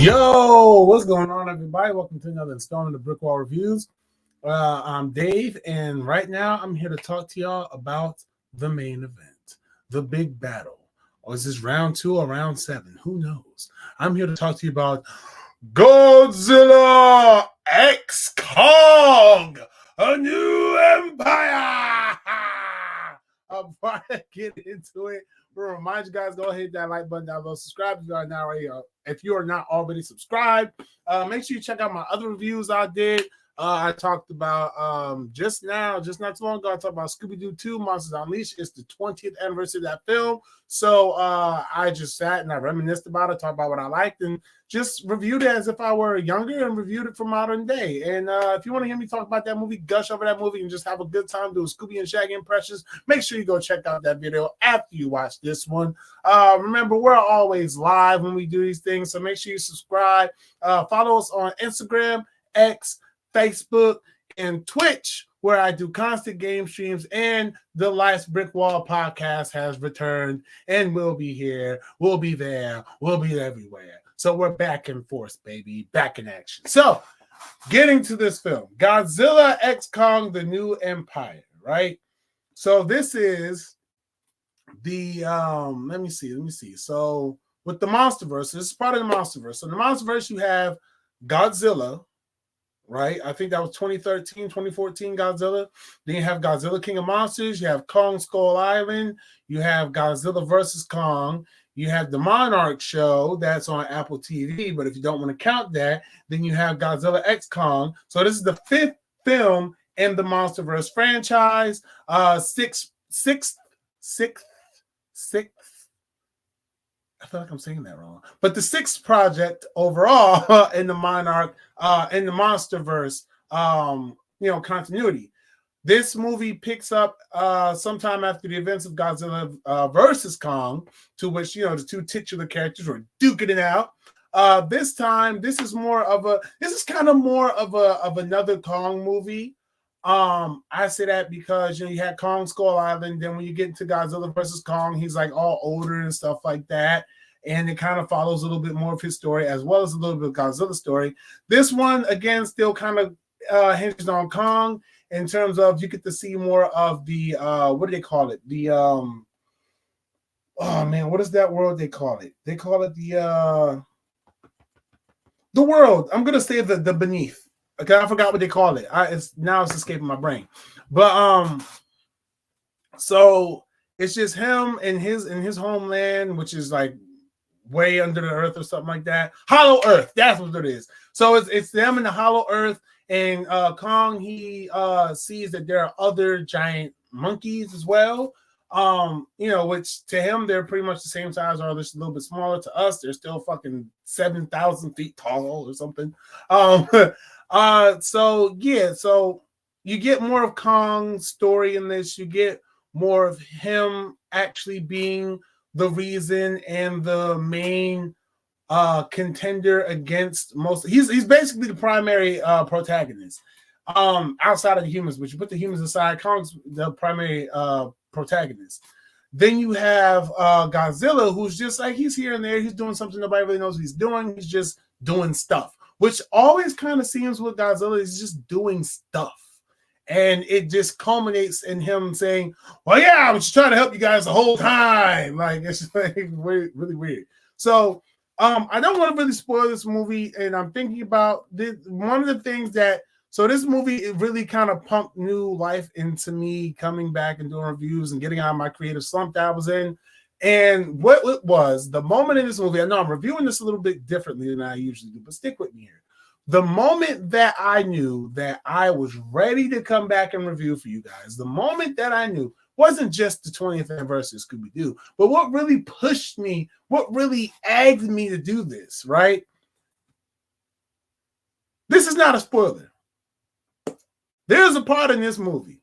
Yo, what's going on, everybody? Welcome to another installment of BrickWall Reviews. I'm Dave, and right now I'm here to talk to y'all about the main event, the big battle. Or is this round 2 or round 7? Who knows? I'm here to talk to you about Godzilla X Kong, a new empire. Before I get into it, we'll remind you guys, go ahead and hit that like button down below. Subscribe if you are not already. If you are not already subscribed, make sure you check out my other reviews I did. I talked about just not too long ago, I talked about Scooby-Doo 2 Monsters Unleashed. It's the 20th anniversary of that film. So I just sat and I reminisced about it, talked about what I liked, and just reviewed it as if I were younger and reviewed it for modern day. And if you want to hear me talk about that movie, gush over that movie, and just have a good time doing Scooby and Shaggy impressions, make sure you go check out that video after you watch this one. Remember, we're always live when we do these things, so make sure you subscribe. Follow us on Instagram, X, Facebook, and Twitch, where I do constant game streams, and the last BrickWall podcast has returned, and we'll be here, we'll be there, we'll be everywhere. So we're back and forth, baby, back in action. So, getting to this film, Godzilla X Kong, the New Empire, right? So this is the, let me see. So with the Monsterverse, this is part of the Monsterverse. So in the Monsterverse, you have Godzilla, right? I think that was 2013, 2014 Godzilla. Then you have Godzilla King of Monsters. You have Kong Skull Island. You have Godzilla versus Kong. You have the Monarch show that's on Apple TV. But if you don't want to count that, then you have Godzilla X Kong. So this is the 5th film in the Monsterverse franchise. Sixth. I feel like I'm saying that wrong. But the 6th project overall in the Monarch, in the Monsterverse, continuity. This movie picks up sometime after the events of Godzilla versus Kong, to which, the two titular characters were duking it out. This time, this is kind of more of another Kong movie. I say that because you had Kong Skull Island, then when you get into Godzilla versus Kong, he's like all older and stuff like that, and it kind of follows a little bit more of his story as well as a little bit of Godzilla's story. This one again still kind of hinges on Kong in terms of you get to see more of the what do they call it? The what is that world they call it? They call it the world. I'm gonna say the beneath. Okay, I forgot what they call it. It's escaping my brain. But so it's just him in his homeland, which is like way under the earth or something like that. Hollow Earth, that's what it is. So it's them in the Hollow Earth, and Kong, he sees that there are other giant monkeys as well. Which to him they're pretty much the same size, or just a little bit smaller. To us, they're still fucking 7,000 feet tall or something. So you get more of Kong's story in this. You get more of him actually being the reason and the main contender against most. He's basically the primary protagonist. Outside of the humans, but you put the humans aside, Kong's the primary protagonist. Then you have Godzilla, who's just like, he's here and there, he's doing something nobody really knows what he's doing. He's just doing stuff, which always kind of seems with Godzilla is just doing stuff. And it just culminates in him saying, well, yeah, I was just trying to help you guys the whole time. Like, it's just like really, really weird. So I don't want to really spoil this movie. And I'm thinking about one of the things that, so this movie, it really kind of pumped new life into me coming back and doing reviews and getting out of my creative slump that I was in. And what it was, the moment in this movie, I know I'm reviewing this a little bit differently than I usually do, but stick with me here. The moment that I knew that I was ready to come back and review for you guys, the moment that I knew wasn't just the 20th anniversary of Scooby-Doo, but what really pushed me, what really egged me to do this, right? This is not a spoiler. There's a part in this movie.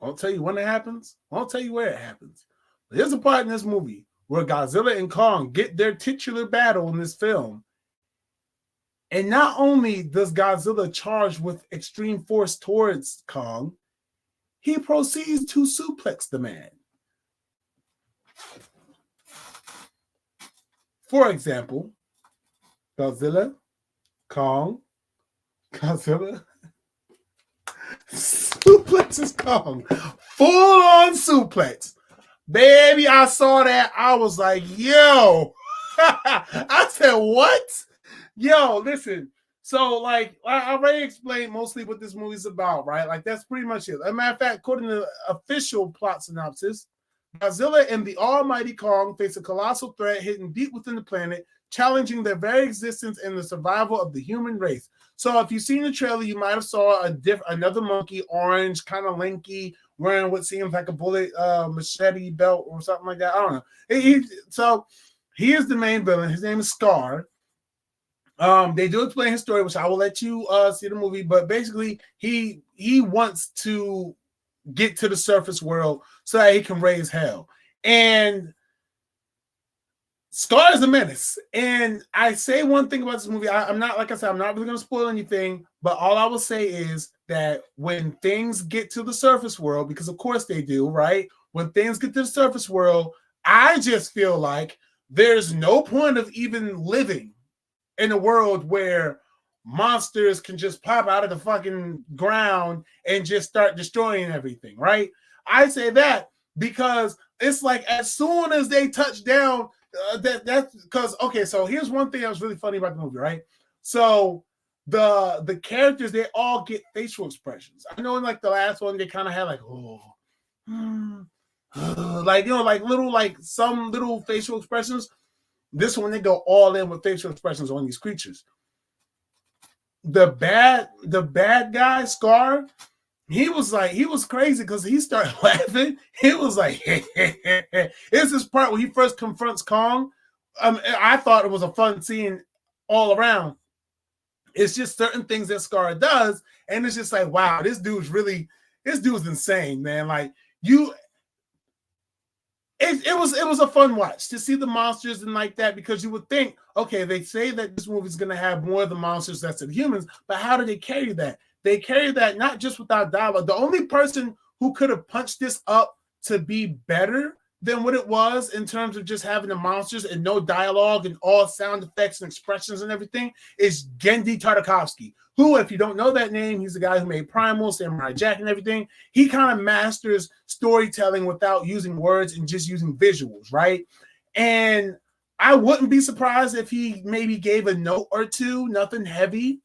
I won't tell you when it happens. I won't tell you where it happens. But there's a part in this movie where Godzilla and Kong get their titular battle in this film. And not only does Godzilla charge with extreme force towards Kong, he proceeds to suplex the man. For example, Godzilla, Kong, Godzilla, suplexes Kong, full on suplex. Baby, I saw that. I was like, yo. I said, what? Yo, listen. So, like, I already explained mostly what this movie's about, right? Like, that's pretty much it. As a matter of fact, according to the official plot synopsis, Godzilla and the almighty Kong face a colossal threat hidden deep within the planet, challenging their very existence and the survival of the human race. So, if you've seen the trailer, you might have saw another monkey, orange, kind of lanky, wearing what seems like a bullet machete belt or something like that. I don't know. So he is the main villain. His name is Scar. They do explain his story, which I will let you see the movie. But basically, he wants to get to the surface world so that he can raise hell. And Scar is a menace. And I say one thing about this movie. I'm not, like I said, I'm not really going to spoil anything. But all I will say is that when things get to the surface world, because of course they do, right? When things get to the surface world, I just feel like there's no point of even living in a world where monsters can just pop out of the fucking ground and just start destroying everything, right? I say that because it's like as soon as they touch down, that's because, okay, so here's one thing that was really funny about the movie, right? So the characters, they all get facial expressions. I know in like the last one, they kind of had like, like, you know, like little, like some little facial expressions. This one, they go all in with facial expressions on these creatures. The bad guy, Scar, he was crazy because he started laughing. He was like, it's this part where he first confronts Kong. I thought it was a fun scene all around. It's just certain things that Scar does, and it's just like, wow, this dude's insane, man. Like it was a fun watch to see the monsters and like that, because you would think, okay, they say that this movie is going to have more of the monsters that's the humans, but how do they carry that? They carry that not just without dialogue. The only person who could have punched this up to be better than what it was in terms of just having the monsters and no dialogue and all sound effects and expressions and everything is Genndy Tartakovsky, who, if you don't know that name, he's the guy who made Primal, Samurai Jack, and everything. He kind of masters storytelling without using words and just using visuals, right? And I wouldn't be surprised if he maybe gave a note or two, nothing heavy.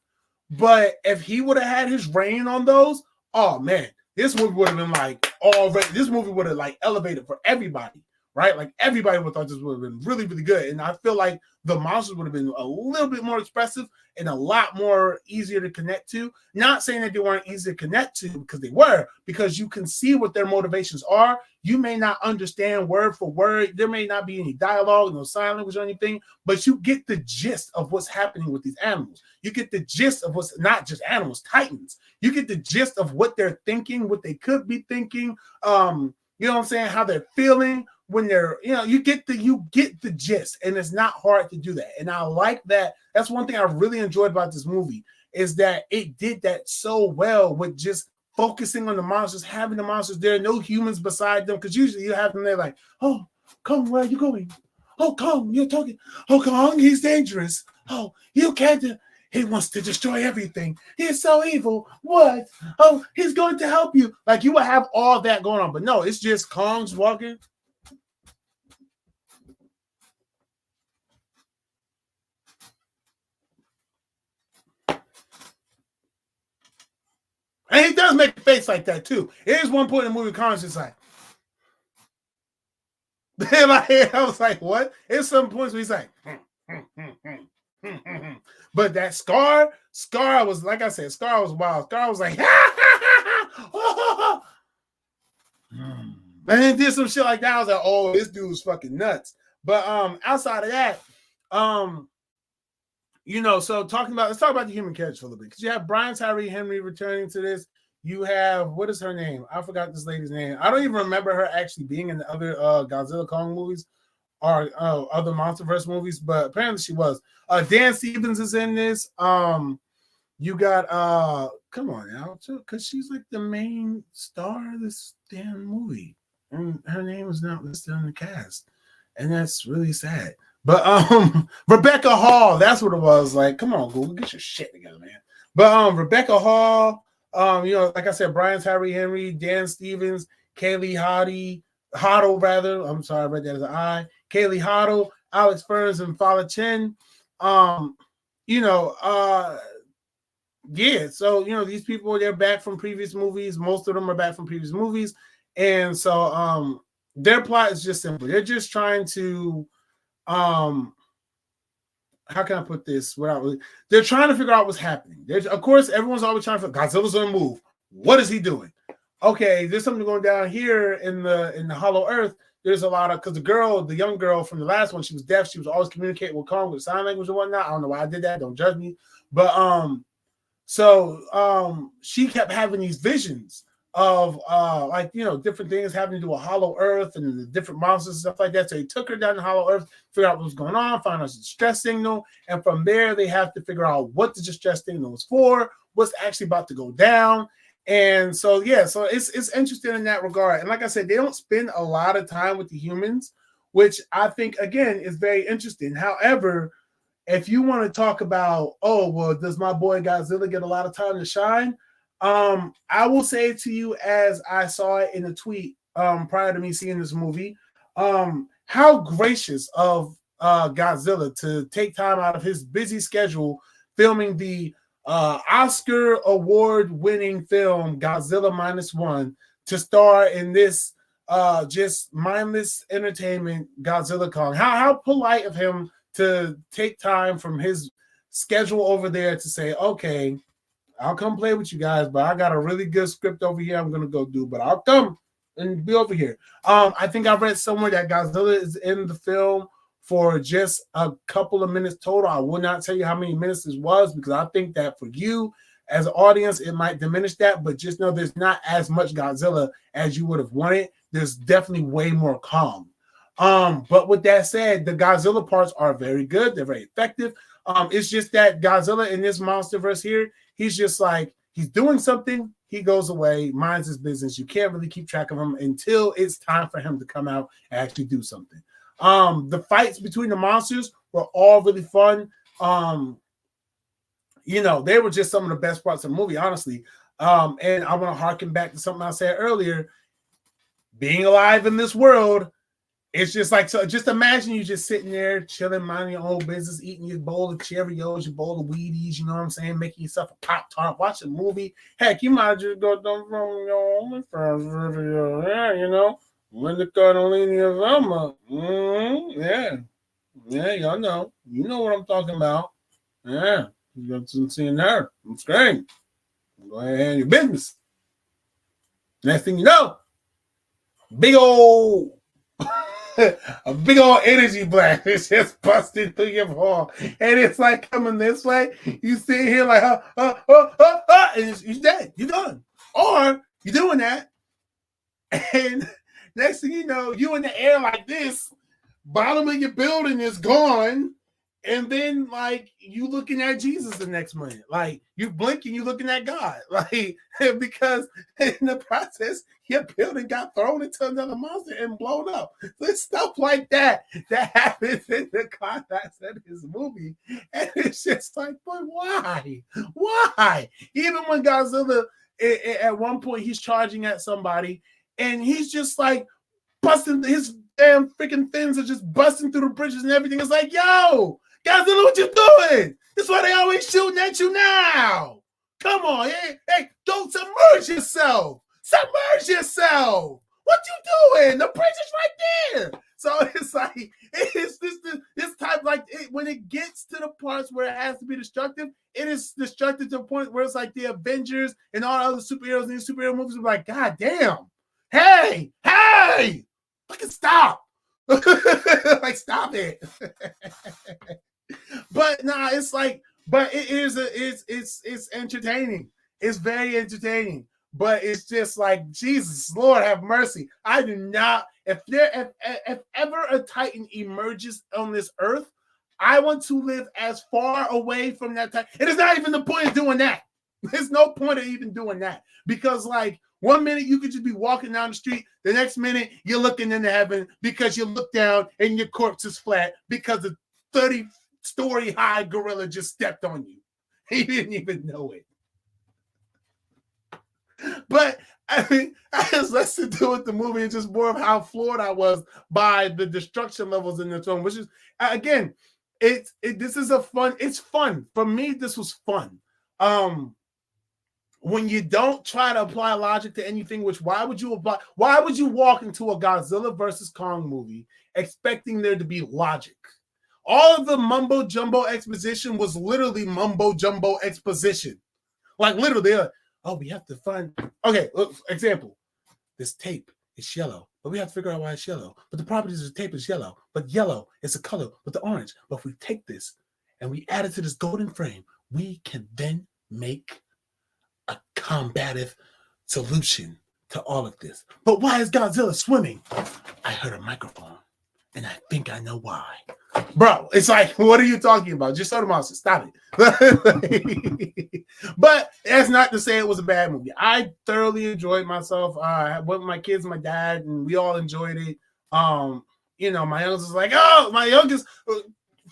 But if he would have had his reign on those, oh man, this movie would have been like already. This movie would have like elevated for everybody, right? Like everybody would have thought this would have been really, really good. And I feel like the monsters would have been a little bit more expressive and a lot more easier to connect to. Not saying that they weren't easy to connect to, because they were, because you can see what their motivations are. You may not understand word for word. There may not be any dialogue, no sign language or anything, but you get the gist of what's happening with these animals. You get the gist of what's not just animals, titans. You get the gist of what they're thinking, what they could be thinking. You know what I'm saying? How they're feeling when they're, you know, you get the gist, and it's not hard to do that. And I like that. That's one thing I really enjoyed about this movie, is that it did that so well with just focusing on the monsters, having the monsters there, no humans beside them, because usually you have them there like, oh, Kong, where are you going? Oh, Kong, you're talking. Oh, Kong, he's dangerous. Oh, you can't. He wants to destroy everything. He's so evil. What? Oh, he's going to help you. Like, you would have all that going on. But no, it's just Kong's walking. And he does make a face like that, too. It is one point in the movie, Kong's just like, I was like, what? There's some points where he's like, but that Scar was, like I said, Scar was wild. Scar was like, and then did some shit like that. I was like, oh, this dude's fucking nuts. But outside of that, you know, so let's talk about the human characters for a little bit. Because you have Brian Tyree Henry returning to this. You have, what is her name? I forgot this lady's name. I don't even remember her actually being in the other Godzilla Kong movies or other MonsterVerse movies, but apparently she was. Dan Stevens is in this. You got come on now, because she's like the main star of this damn movie, and her name is not listed on the cast, and that's really sad. But Rebecca Hall, that's what it was. Like, come on, Google, get your shit together, man. But Rebecca Hall, like I said, Brian Tyree Henry, Dan Stevens, Kaylee Hoddle rather. I'm sorry, I read that as an I. Kaylee Hoddle, Alex Ferns, and Fala Chen. Yeah, so these people, they're back from previous movies. Most of them are back from previous movies. And so their plot is just simple. They're just trying to how can I put this they're trying to figure out what's happening. Of course, everyone's always trying to figure Godzilla's on the move. What is he doing? Okay, there's something going down here in the Hollow Earth. There's a lot of, because the young girl from the last one, she was deaf. She was always communicating with Kong with sign language and whatnot. I don't know why I did that. Don't judge me. But she kept having these visions of different things having to do with Hollow Earth and the different monsters and stuff like that. So he took her down to Hollow Earth, figure out what was going on, find out the distress signal, and from there they have to figure out what the distress signal was for, what's actually about to go down. And so so it's interesting in that regard. And like I said, they don't spend a lot of time with the humans, which I think again is very interesting. However, if you want to talk about, does my boy Godzilla get a lot of time to shine? I will say to you, as I saw it in a tweet prior to me seeing this movie, how gracious of Godzilla to take time out of his busy schedule filming the Oscar award-winning film Godzilla -1 to star in this just mindless entertainment Godzilla Kong. How polite of him to take time from his schedule over there to say, okay, I'll come play with you guys, but I got a really good script over here I'm going to go do, but I'll come and be over here. I think I read somewhere that Godzilla is in the film for just a couple of minutes total. I will not tell you how many minutes this was, because I think that for you as an audience, it might diminish that, but just know there's not as much Godzilla as you would have wanted. There's definitely way more Kong. But with that said, the Godzilla parts are very good. They're very effective. It's just that Godzilla in this monsterverse here, he's just like, he's doing something, he goes away, minds his business. You can't really keep track of him until it's time for him to come out and actually do something. The fights between the monsters were all really fun. They were just some of the best parts of the movie, honestly. And I want to harken back to something I said earlier. Being alive in this world, it's just like, so just imagine you just sitting there chilling, minding your own business, eating your bowl of Cheerios, your bowl of Wheaties, you know what I'm saying? Making yourself a Pop-Tart, watching a movie. Heck, you might just go down from your OnlyFans video. Yeah, Linda Cardellini of Velma. Yeah, y'all know. You know what I'm talking about. Yeah, you got some seeing there. I'm screaming. Go ahead and handle your business. Next thing you know, a big old energy blast is just busting through your wall, and it's like coming this way. You sit here like, and you're dead. You're done. Or you're doing that, and next thing you know, you in the air like this. Bottom of your building is gone, and then like you looking at Jesus the next minute. Like you blinking, you looking at God. Like because in the process, your building got thrown into another monster and blown up. There's stuff like that happens in the context of this movie, and it's just like, but why? Why? Even when Godzilla at one point he's charging at somebody, and he's just like busting his damn freaking fins are just busting through the bridges and everything. It's like, yo, Godzilla, what you doing? That's why they always shooting at you now. Come on, hey, don't submerge yourself. Submerge yourself. What you doing? The bridge is right there. So it's like, it's this type, like when it gets to the parts where it has to be destructive, it is destructive to the point where it's like the Avengers and all the other superheroes in these superhero movies are like, God damn. Hey, fucking stop. Like, stop it. But nah, it's like, but it's entertaining. It's very entertaining. But it's just like, Jesus, Lord have mercy. I do not, if ever a Titan emerges on this earth, I want to live as far away from that Titan. It is not even the point of doing that. There's no point of even doing that. Because like 1 minute you could just be walking down the street. The next minute you're looking into heaven because you look down and your corpse is flat because a 30-story high gorilla just stepped on you. He didn't even know it. But I mean, it has less to do with the movie. It's just more of how floored I was by the destruction levels in the film, which is, again, this is it's fun. For me, this was fun. When you don't try to apply logic to anything, why would you walk into a Godzilla versus Kong movie expecting there to be logic? All of the mumbo jumbo exposition was literally mumbo jumbo exposition. Like literally, they're like, oh, we have to find. Okay, look, example. This tape is yellow, but we have to figure out why it's yellow. But the properties of the tape is yellow, but yellow is a color with the orange. But if we take this and we add it to this golden frame, we can then make a combative solution to all of this. But why is Godzilla swimming? I heard a microphone, and I think I know why. Bro, it's like, what are you talking about? Just the monster. Stop it. But that's not to say it was a bad movie. I thoroughly enjoyed myself. I went with my kids, my dad, and we all enjoyed it. My youngest was like, oh, my youngest.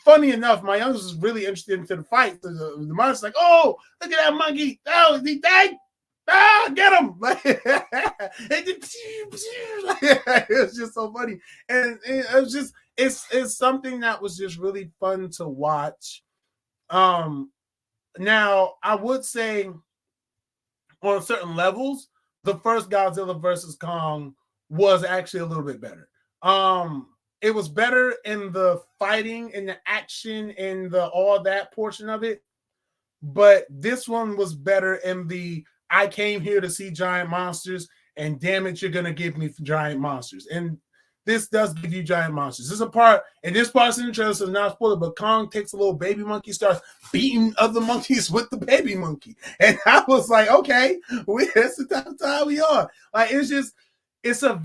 Funny enough, my youngest was really interested into the fight. The monster's like, oh, look at that monkey. Oh, he died. Ah, get him. It was just so funny. And it was just, it's something that was just really fun to watch. Now, I would say on certain levels, the first Godzilla versus Kong was actually a little bit better. It was better in the fighting and the action and the all that portion of it. But this one was better in the I came here to see giant monsters, and damn it, you're going to give me giant monsters. And this does give you giant monsters. This is a part, and this part's in the trailer, so it's not spoiler, but Kong takes a little baby monkey, starts beating other monkeys with the baby monkey. And I was like, okay, that's the type of time we are. Like, it's just, it's a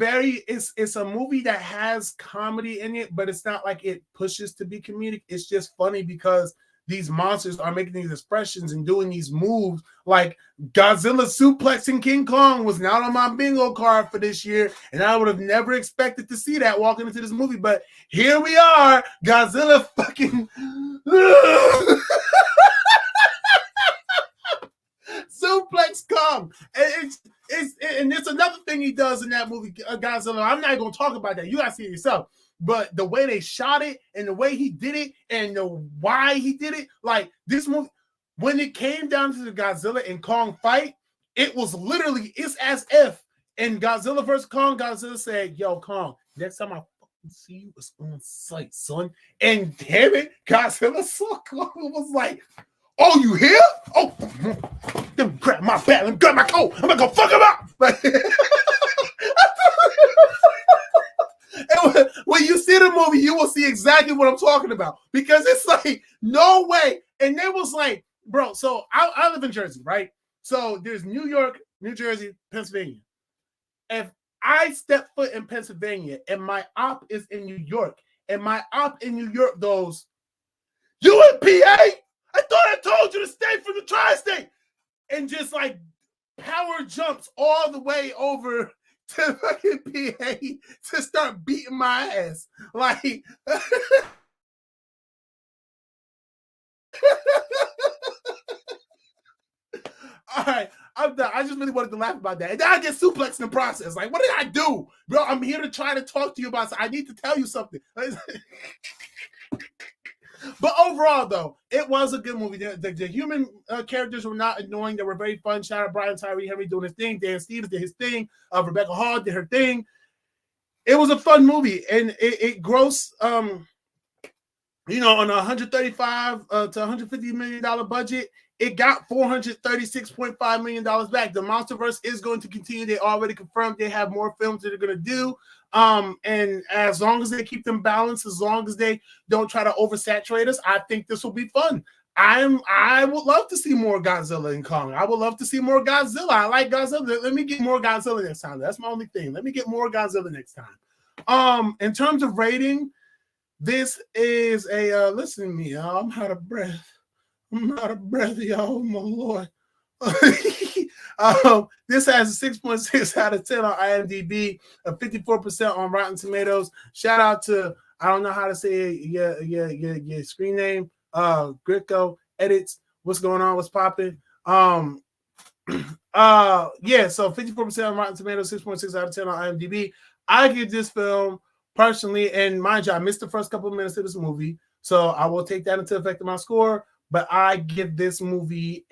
movie that has comedy in it, but it's not like it pushes to be comedic. It's just funny because these monsters are making these expressions and doing these moves. Like Godzilla suplexing King Kong was not on my bingo card for this year, and I would have never expected to see that walking into this movie. But here we are, Godzilla fucking suplex Kong. And it's another thing he does in that movie, Godzilla. I'm not going to talk about that. You got to see it yourself. But the way they shot it and the way he did it and why he did it, like this movie, when it came down to the Godzilla and Kong fight, it was literally, it's as if in Godzilla vs. Kong, Godzilla said, yo, Kong, next time I fucking see you, it's on sight, son. And damn it, Godzilla saw Kong was like, oh, you here? Oh, let me grab my bat, let me grab my coat. I'm going to go fuck him up. Like, and when you see the movie, you will see exactly what I'm talking about because it's like, no way. And they was like, bro, so I live in Jersey, right? So there's New York, New Jersey, Pennsylvania. If I step foot in Pennsylvania and my op is in New York and my op in New York goes, you in PA? I thought I told you to stay from the tri-state. And just like power jumps all the way over to fucking PA to start beating my ass. Like, all right, I'm done. I just really wanted to laugh about that. And then I get suplexed in the process. Like, what did I do? Bro, I'm here to try to talk to you about something. I need to tell you something. But overall, though, it was a good movie. The human characters were not annoying. They were very fun. Shout out Brian Tyree Henry doing his thing. Dan Stevens did his thing. Rebecca Hall did her thing. It was a fun movie, and it grossed, on a $135 to $150 million budget. It got $436.5 million back. The Monsterverse is going to continue. They already confirmed they have more films that they're going to do. And as long as they keep them balanced, as long as they don't try to oversaturate us, I think this will be fun. I would love to see more Godzilla and Kong. I would love to see more Godzilla. I like Godzilla. Let me get more Godzilla next time. That's my only thing. Let me get more Godzilla next time. In terms of rating, this is a listen to me, y'all. I'm out of breath. I'm out of breath, y'all. Oh, my Lord. This has a 6.6 out of 10 on IMDb, a 54% on Rotten Tomatoes. Shout out to, I don't know how to say it, your screen name, Gricko Edits. What's going on? What's popping? Yeah, so 54% on Rotten Tomatoes, 6.6 out of 10 on IMDb. I give this film personally, and mind you, I missed the first couple of minutes of this movie, so I will take that into effect in my score. But I give this movie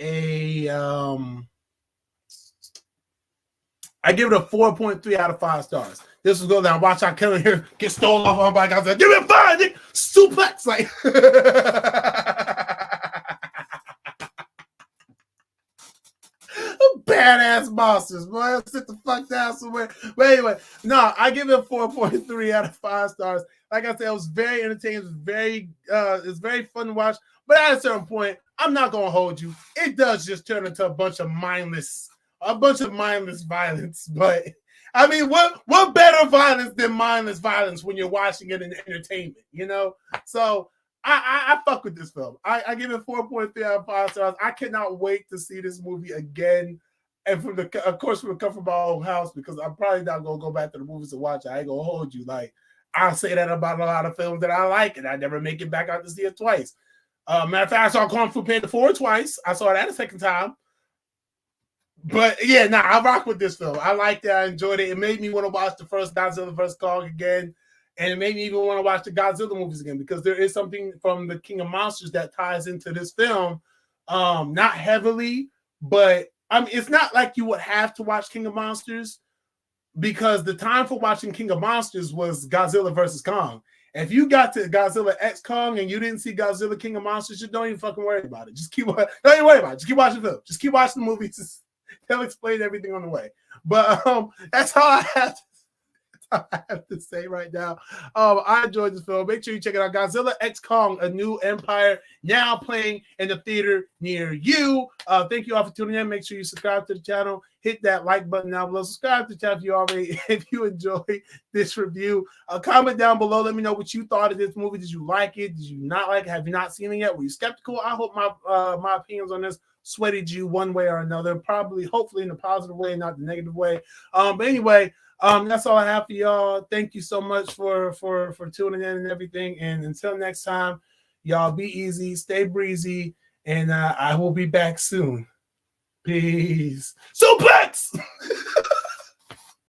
I give it a 4.3 out of 5 stars. This was going down. Watch out, killing here, get stolen off on by guys. Like, give it 5, Nick. Suplex, like. Badass monsters, boy. Sit the fuck down somewhere. But anyway, no, I give it a 4.3 out of 5 stars. Like I said, it was very entertaining. It's very fun to watch. But at a certain point, I'm not gonna hold you. It does just turn into a bunch of mindless violence. But I mean, what better violence than mindless violence when you're watching it in entertainment, you know? So I fuck with this film. I give it 4.3 out of 5 stars. I cannot wait to see this movie again. And from the comfort of my own house, because I'm probably not gonna go back to the movies to watch it. I ain't gonna hold you. Like, I say that about a lot of films that I like, and I never make it back out to see it twice. Matter of fact, I saw Kung Fu Panda 4 twice. I saw that a second time. But yeah, I rock with this film. I liked it. I enjoyed it. It made me want to watch the first Godzilla vs. Kong again. And it made me even want to watch the Godzilla movies again, because there is something from the King of Monsters that ties into this film. Not heavily, but I mean, it's not like you would have to watch King of Monsters, because the time for watching King of Monsters was Godzilla versus Kong. If you got to Godzilla X Kong and you didn't see Godzilla King of Monsters, just don't even fucking worry about it. Don't even worry about it. Just keep watching the film. Just keep watching the movies. They'll explain everything on the way. But that's all I have to say right now. I enjoyed this film. Make sure you check it out. Godzilla X Kong, A New Empire, now playing in the theater near you. Thank you all for tuning in. Make sure you subscribe to the channel. Hit that like button down below. Subscribe to the channel if you enjoyed this review. Comment down below. Let me know what you thought of this movie. Did you like it? Did you not like it? Have you not seen it yet? Were you skeptical? I hope my opinions on this sweated you one way or another. Probably, hopefully in a positive way, not the negative way. But anyway, that's all I have for y'all. Thank you so much for tuning in and everything. And until next time, y'all be easy, stay breezy, and I will be back soon. Peace. Suplex!